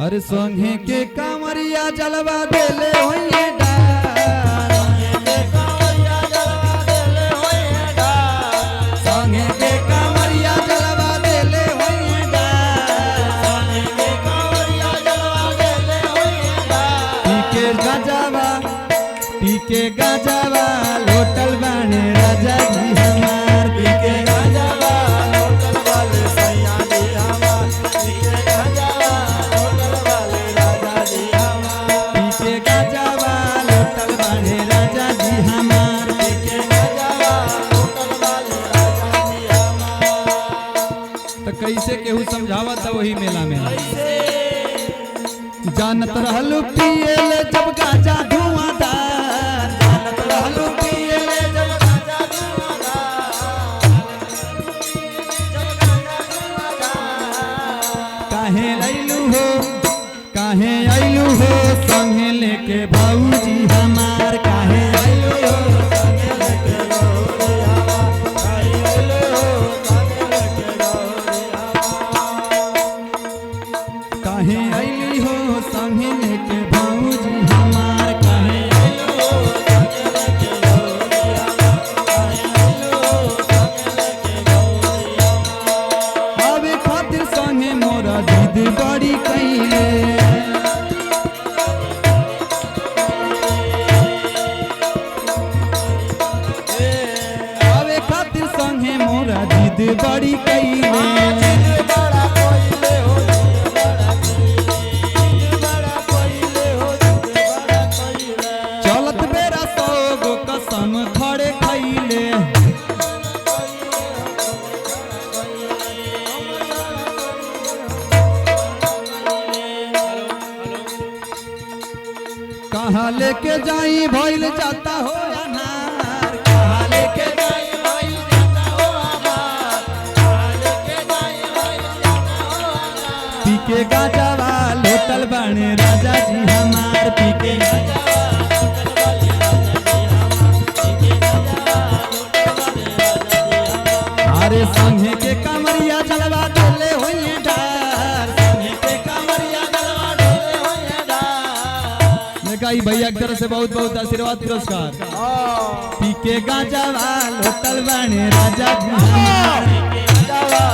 अरे संगे के कांवरिया जलवा देले होइए डार, संगे के कांवरिया जलवा देले होइए डार, पी के गाजावा लोटल बाने राजा जी हमार, पी के गाजावा लोटल वाले सैया जी हमार, पी के गाजावा लोटल वाले राजा जी हमार, पी के गाजावा लोटल वाले राजा जी हमार, पी के गाजावा लोटल वाले राजा जी हमार। तो कैसे केहू समझावत है वही मेला में जानत रहलू पिएले जब गाजा धुआंधार, जानत रहलू पिएले जब गाजा धुआंधार, काहे आइलू हो संगे लेके भौजी हमार, काहे आइलू हो संगे लेके भौजी हमार, काहे आइलू हो संगे लेके भौजी हमार, काहे आइली हो संगे लेके भौजी हमार, काहे आइलू हो संगे लेके भौजी हमार, काहे आइलू हो संगे लेके भौजी हमार। आवे खातिर संगे मोरा जिद बड़ी कइले, आवे खातिर संगे मोरा जिद बड़ी कइले, चलत बेरा सोगो कसम खड़े खइले, कहाँ लेके जाई भइल जाता हो अनार, कहाँ लेके जाई भइल जाता हो अनार, कहाँ लेके जाई भइल जाता हो अनार, पी के गाजावा लोटल बाणे राजा जी हमार, पी के गाजावा लोटल बाणे राजा जी हमार, पी के गाजावा लोटल बाणे राजा जी हमार। अरे संगे के कांवरिया जलवा देले होइए डार, संगे के कांवरिया जलवा देले होइए डार। मैं कही भैया की तरफ से बहुत बहुत आशीर्वाद पुरस्कार। पी के गाजावा लोटल बाणे राजा जी हमार, पी के गाजावा